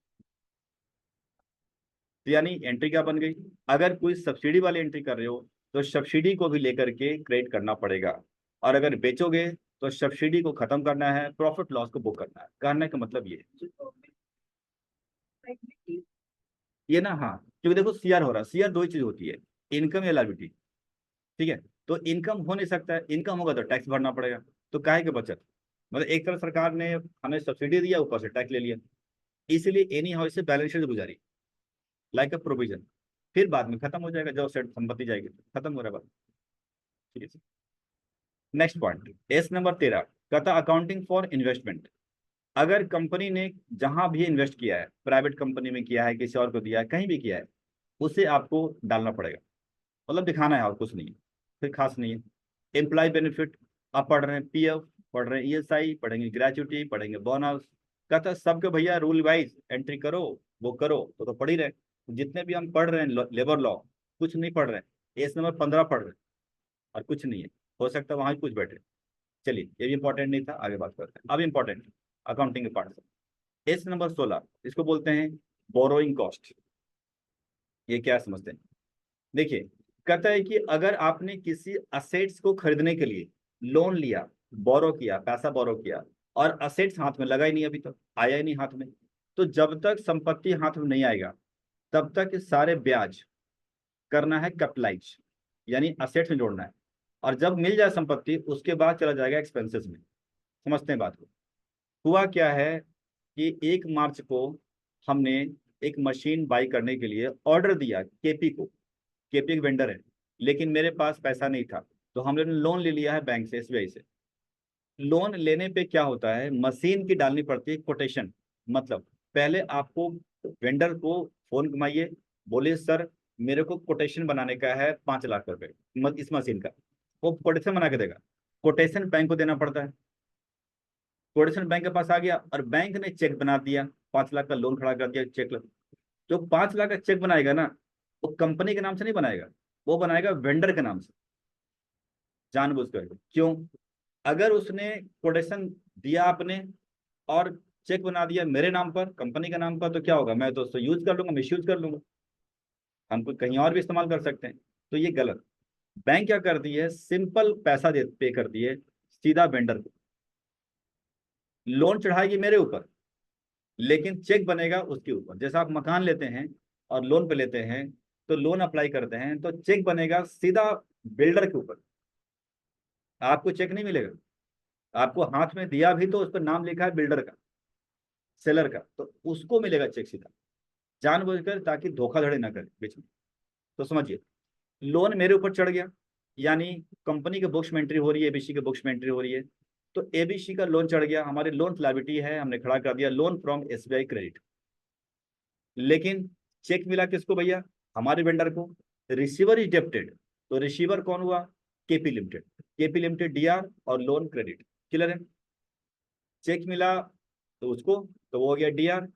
तो यानी एंट्री क्या बन गई, अगर कोई सब्सिडी वाली एंट्री कर रहे हो तो सब्सिडी को भी लेकर के क्रेडिट करना पड़ेगा, और अगर बेचोगे तो सब्सिडी को खत्म करना है, प्रॉफिट लॉस को बुक करना है। कहने का मतलब ये है ये ना, हाँ, क्योंकि देखो सीआर हो रहा है, सीआर दो ही चीज होती है, इनकम या लायबिलिटी। ठीक है, तो इनकम हो नहीं सकता है, इनकम होगा तो टैक्स भरना पड़ेगा, तो काहे की बचत, मतलब एक तरफ सरकार ने हमें सब्सिडी दिया, ऊपर से टैक्स ले लिया, इसीलिए एनी हाउ से बैलेंस शीट गुजारी, लाइक अ प्रोविजन, फिर बाद में खत्म हो जाएगा, जब सेट संपत्ति जाएगी तो खत्म हो रहा है बात। ठीक है, नेक्स्ट पॉइंट, एस नंबर 13, कहता अकाउंटिंग फॉर इन्वेस्टमेंट। अगर कंपनी ने जहां भी इन्वेस्ट किया है, प्राइवेट कंपनी में किया है, किसी और को दिया है, कहीं भी किया है, उसे आपको डालना पड़ेगा, मतलब दिखाना है, और कुछ नहीं है, फिर खास नहीं है। एम्प्लॉय बेनिफिट, आप पढ़ रहे हैं पीएफ, पढ़ रहे हैं ईएसआई, पढ़ेंगे ग्रेचुटी, पढ़ेंगे बोनस, कहता है सबके भैया रूल वाइज एंट्री करो, वो करो, तो पढ़ ही रहे। जितने भी हम पढ़ रहे हैं लेबर लॉ, कुछ नहीं पढ़ रहे हैं, एस नंबर 15 पढ़ रहे हैं, और कुछ नहीं है, हो सकता है वहां भी कुछ बैठे। चलिए, ये भी इंपॉर्टेंट नहीं था, आगे बात करते हैं, अब इंपॉर्टेंट अकाउंटिंग के पार्ट से। एस नंबर 16, इसको बोलते हैं बोरोइंग कॉस्ट। ये क्या समझते हैं, देखिए, कहता है कि अगर आपने किसी असेट्स को खरीदने के लिए लोन लिया, बोरो किया, पैसा बोरो किया, और असेट्स हाथ में लगा ही नहीं, अभी तक आया ही नहीं हाथ में, तो जब तक संपत्ति हाथ में नहीं आएगा तब तक सारे ब्याज करना है कैपिटलाइज, यानी असेट्स में जोड़ना है, और जब मिल जाए संपत्ति उसके बाद चला जाएगा एक्सपेंसेस में। समझते हैं बात को। हुआ क्या है कि 1 मार्च को हमने एक मशीन बाई करने के लिए ऑर्डर दिया केपी को, केपी एक वेंडर है, लेकिन मेरे पास पैसा नहीं था, तो हमने लोन ले लिया है बैंक से, एसबीआई से। लोन लेने पे क्या होता है, मशीन की डालनी पड़ती है कोटेशन, मतलब पहले आपको वेंडर को फोन घुमाइए, बोलिए सर मेरे को कोटेशन बनाने का है 5 लाख रुपए इस मशीन का, वो कोटेशन बना के देगा, कोटेशन बैंक को देना पड़ता है, कोटेशन बैंक के पास आ गया और बैंक ने चेक बना दिया, 5 लाख का लोन खड़ा कर दिया, चेक लग, जो 5 लाख का चेक बनाएगा ना, वो कंपनी के नाम से नहीं बनाएगा, वो बनाएगा वेंडर के नाम से, जानबूझकर। क्यों, अगर उसने कोटेशन दिया आपने और चेक बना दिया मेरे नाम पर, कंपनी के नाम पर, तो क्या होगा, मैं तो उसको यूज कर लूंगा, मिस यूज कर लूंगा, हमको कहीं और भी इस्तेमाल कर सकते हैं, तो ये गलत। बैंक क्या करती है, सिंपल पैसा दे पे कर दिए सीधा वेंडर को, लोन चढ़ाएगी मेरे ऊपर, लेकिन चेक बनेगा उसके ऊपर। जैसा आप मकान लेते हैं और लोन पे लेते हैं, तो लोन अप्लाई करते हैं तो चेक बनेगा सीधा बिल्डर के ऊपर, आपको चेक नहीं मिलेगा, आपको हाथ में दिया भी तो उस पर नाम लिखा है बिल्डर का, सेलर का, तो उसको मिलेगा चेक सीधा, जानबूझकर, ताकि धोखाधड़ी ना करे बीच में। तो समझिए, लोन मेरे ऊपर चढ़ गया, यानी कंपनी के बुक्स में एंट्री हो रही है, एबीसी के बुक्स में एंट्री हो रही है, तो एबीसी का लोन चढ़ गया, हमारे लोन लायबिलिटी है, हमने खड़ा कर दिया लोन फ्रॉम एसबीआई क्रेडिट, लेकिन चेक मिला किसको भैया, हमारे वेंडर को, रिसीवर इज डेप्टेड, तो रिसीवर कौन हुआ, KP limited, KP limited DR और लोन क्रेडिट, क्लियर है। चेक मिला तो उसको, तो वो हो गया डीआर,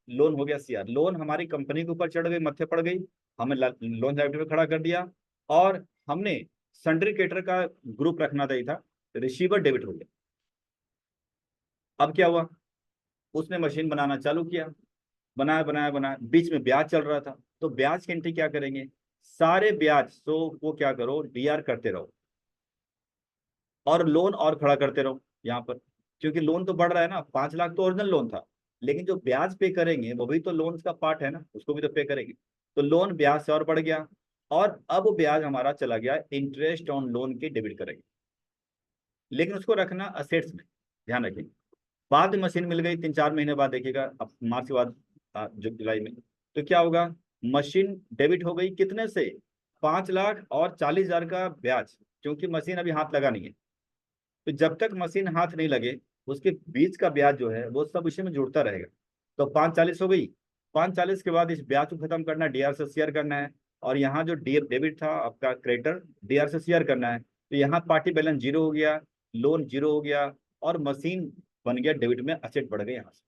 लोन हो गया सीआर, लोन हमारी कंपनी के ऊपर चढ़ गई, मत्थे पड़ गई, हमें लोन लाइबिलिटी में खड़ा कर दिया, और हमने सिंडिकेटर का ग्रुप रखना था, रिसीवर डेबिट हो गया। अब क्या हुआ, उसने मशीन बनाना चालू किया, बनाया बनाया बनाया, बीच में ब्याज चल रहा था, तो ब्याज की एंट्री क्या करेंगे, सारे ब्याज तो वो क्या करो, डीआर करते रहो, और लोन और खड़ा करते रहो यहाँ पर, क्योंकि लोन तो बढ़ रहा है ना, 5 लाख तो ओरिजिनल लोन था, लेकिन जो ब्याज पे करेंगे वो भी तो लोन का पार्ट है ना, उसको भी तो पे करेंगे, तो लोन ब्याज से और बढ़ गया, और अब ब्याज हमारा चला गया इंटरेस्ट ऑन लोन के डेबिट करेंगे, लेकिन उसको रखना असेट्स में, ध्यान रखेंगे। बाद में मशीन मिल गई 3-4 महीने बाद, देखिएगा अब मार्च के बाद, जो जुलाई में, तो क्या होगा, मशीन डेबिट हो गई कितने से, 5,40,000 का ब्याज, क्योंकि मशीन अभी हाथ लगा नहीं है, तो जब तक मशीन हाथ नहीं लगे उसके बीच का ब्याज जो है वो सब उसी में जुड़ता रहेगा, तो 5,40 हो गई, 5,40 के बाद इस ब्याज को खत्म करना है, डीआर से शेयर करना है, और यहाँ जो डी डेबिट था आपका क्रेडिटर, डीआर से शेयर करना है, तो यहाँ पार्टी बैलेंस जीरो हो गया, लोन जीरो हो गया, और मशीन बन गया डेबिट में, असेट बढ़ गए यहाँ से।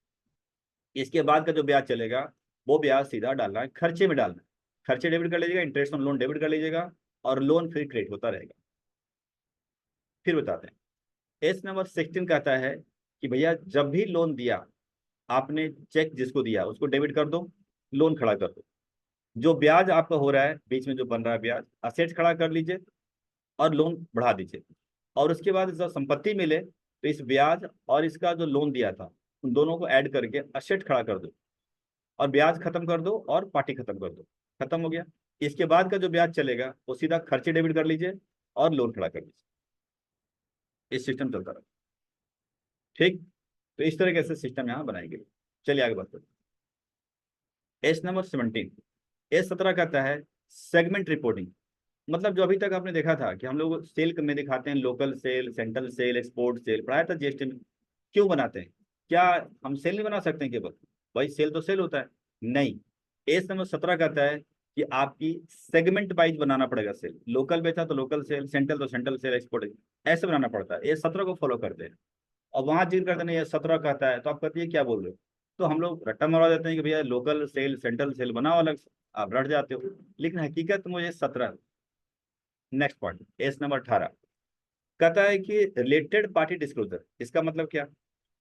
इसके बाद का जो ब्याज चलेगा वो ब्याज सीधा डालना है, खर्चे में डालना है। खर्चे डेबिट कर लीजिएगा, इंटरेस्ट ऑन लोन डेबिट कर लीजिएगा, और लोन फिर क्रेडिट होता रहेगा। फिर बताते हैं, एस नंबर 16 कहता है कि भैया जब भी लोन दिया, आपने चेक जिसको दिया उसको डेबिट कर दो, लोन खड़ा कर दो। जो ब्याज आपका हो रहा है बीच में जो बन रहा है ब्याज, असेट्स खड़ा कर लीजिए और लोन बढ़ा दीजिए। और उसके बाद जब संपत्ति मिले तो इस ब्याज और इसका जो लोन दिया था उन दोनों को ऐड करके असेट खड़ा कर दो, और ब्याज खत्म कर दो और पार्टी खत्म कर दो। खत्म हो गया। इसके बाद का जो ब्याज चलेगा वो सीधा खर्चे डेबिट कर लीजिए और लोन खड़ा कर लीजिए। इस सिस्टम चलता रहा। ठीक। तो इस तरह से सिस्टम यहाँ बनाएंगे। चलिए आगे बढ़ते हैं। एस नंबर 17, एस 17 कहता है सेगमेंट रिपोर्टिंग। मतलब जो अभी तक आपने देखा था कि हम लोग सेल में दिखाते हैं, local sale, central sale, export sale, पढ़ाया था जीएसटी में। क्यों बनाते हैं? क्या हम सेल नहीं बना सकते हैं केवल? भाई सेल तो सेल होता है। नहीं, एस नंबर 17 कहता है कि आपकी सेगमेंट वाइज बनाना पड़ेगा सेल। लोकल बेचा तो लोकल सेल, सेंट्रल तो सेंट्रल सेल, एक्सपोर्ट ऐसे बनाना पड़ता है। ये 17 को फॉलो करते हैं। और वहां जिक्र करते नहीं, ये 17 कहता है तो आप कहती है क्या बोल रहे हो? तो हम लोग रट्टा मारवा देते हैं कि भैया लोकल सेल सेंट्रल सेल बनाओ अलग से, आप रट जाते हो। लेकिन हकीकत में ये 17। नेक्स्ट पॉइंट, एस नंबर 18 कहता है कि रिलेटेड पार्टी डिस्क्लोजर। इसका मतलब क्या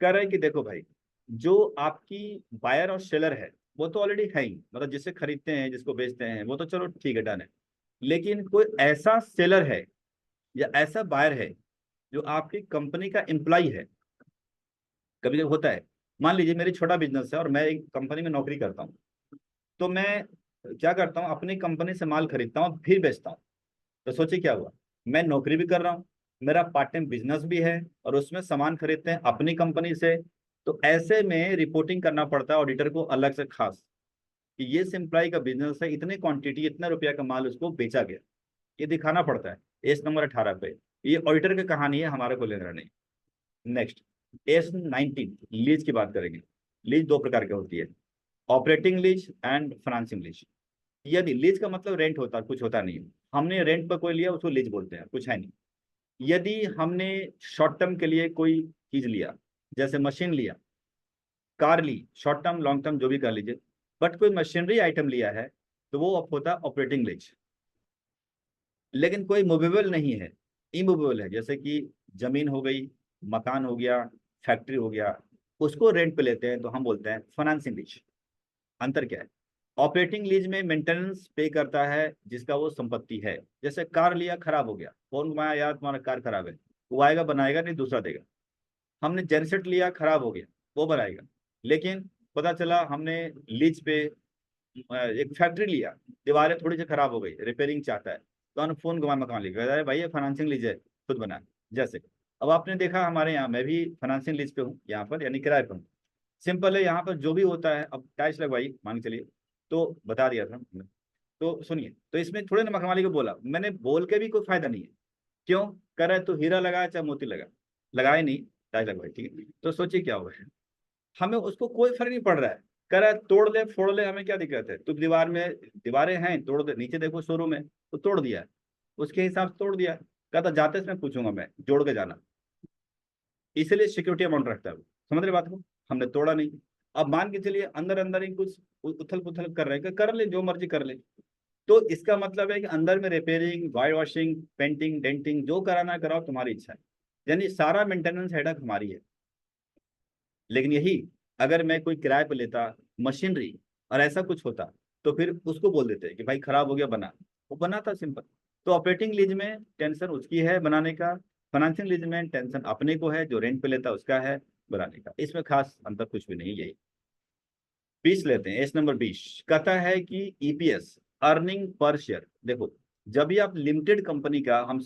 कह रहा है कि देखो भाई, जो आपकी बायर और सेलर है वो तो ऑलरेडी है ही, मतलब जिससे खरीदते हैं जिसको बेचते हैं वो तो चलो ठीक है, डन है। लेकिन कोई ऐसा सेलर है या ऐसा बायर है जो आपकी कंपनी का एम्प्लॉय है। कभी कभी होता है, मान लीजिए मेरी छोटा बिजनेस है और मैं एक कंपनी में नौकरी करता हूँ। तो मैं क्या करता हूँ, अपनी कंपनी से माल खरीदता हूँ फिर बेचता हूँ। तो सोचिए क्या हुआ, मैं नौकरी भी कर रहा हूँ, मेरा पार्ट टाइम बिजनेस भी है, और उसमें सामान खरीदते हैं अपनी कंपनी से। तो ऐसे में रिपोर्टिंग करना पड़ता है ऑडिटर को अलग से खास, कि ये एम्प्लॉय का बिजनेस है, इतने क्वांटिटी इतना रुपया का माल उसको बेचा गया, ये दिखाना पड़ता है। एस नंबर 18 पे ये ऑडिटर की कहानी है, हमारे को लेना नहीं। नेक्स्ट, एस 19 लीज की बात करेंगे। लीज दो प्रकार की होती है, operating lease and financing lease. यदि लीज का मतलब रेंट होता है, कुछ होता नहीं है। हमने रेंट पर कोई लिया उसको लीज बोलते हैं, कुछ है नहीं। यदि हमने शॉर्ट टर्म के लिए कोई चीज लिया, जैसे मशीन लिया, कार ली, शॉर्ट टर्म लॉन्ग टर्म जो भी कर लीजिए, बट कोई मशीनरी आइटम लिया है तो वो अब होता है ऑपरेटिंग लीज। लेकिन कोई मूवेबल नहीं है, इमूवेबल है, जैसे कि जमीन हो गई, मकान हो गया, फैक्ट्री हो गया, उसको रेंट पे लेते हैं तो हम बोलते हैं फाइनेंसिंग लीज। अंतर क्या है? ऑपरेटिंग लीज में मेंटेनेंस पे करता है जिसका वो संपत्ति है। जैसे कार लिया, खराब हो गया, फोन घुमाया, यार तुम्हारा कार खराब है, वो आएगा बनाएगा नहीं, दूसरा देगा। हमने जेनसेट लिया, खराब हो गया, वो बनाएगा। लेकिन पता चला हमने लीज पे एक फैक्ट्री लिया, दीवारें थोड़ी सी खराब हो गई, रिपेयरिंग चाहता है, तो हमने फोन घुमा मकान लिखा, अरे भाई ये फाइनेंसिंग लीज है, खुद बना। जैसे अब आपने देखा हमारे यहाँ, मैं भी फाइनेंसिंग लीज पे हूँ यहाँ पर, यानी किराए पर हूँ। सिंपल है, यहाँ पर जो भी होता है, अब टाइल्स लगवाई मान के चलिए, तो बता दिया था हमने। तो सुनिए, तो इसमें थोड़े ना मकान मालिक को बोला, मैंने बोल के भी कोई फायदा नहीं है। क्यों? कर रहा है तो हीरा लगाया चाहे मोती लगा, लगाए नहीं, टाइल्स लगवाई, ठीक है। तो सोचिए क्या होगा, हमें उसको कोई फर्क नहीं पड़ रहा है। कह रहा है तोड़ ले फोड़ ले, हमें क्या दिक्कत है, तू दीवार में, दीवारें हैं तोड़ दे, नीचे देखो शोरूम है, तो तोड़ दिया है, उसके हिसाब से तोड़ दिया। कहता जाते इसमें पूछूंगा मैं, जोड़ के जाना। इसलिए सिक्योरिटी अमाउंट रखता है वो। समझ रहे बात को? हमने तोड़ा नहीं। अब मान के चलिए अंदर अंदर ही कुछ उथल पुथल कर रहे हैं, कर ले जो मर्जी कर ले। तो इसका मतलब है कि अंदर में repairing, white washing, painting, denting जो कराना कराओ, तुम्हारी इच्छा है। यानी सारा मेंटेनेंस हेडक हमारी है। लेकिन यही अगर मैं कोई किराए पे लेता मशीनरी और ऐसा कुछ होता, तो फिर उसको बोल देते कि भाई खराब हो गया बना, वो बनाता सिंपल। तो ऑपरेटिंग लीज में टेंशन उसकी है बनाने का, फाइनेंसिंग लीज में टेंशन अपने को है, जो रेंट पे लेता उसका है बनाने का। इसमें खास अंतर कुछ भी नहीं, यही। 20 लेते हैं, एस नंबर 20 कहता है कि ईपीएस, अर्निंग पर शेयर। देखो, जब भी आप लिमिटेड कंपनी का हम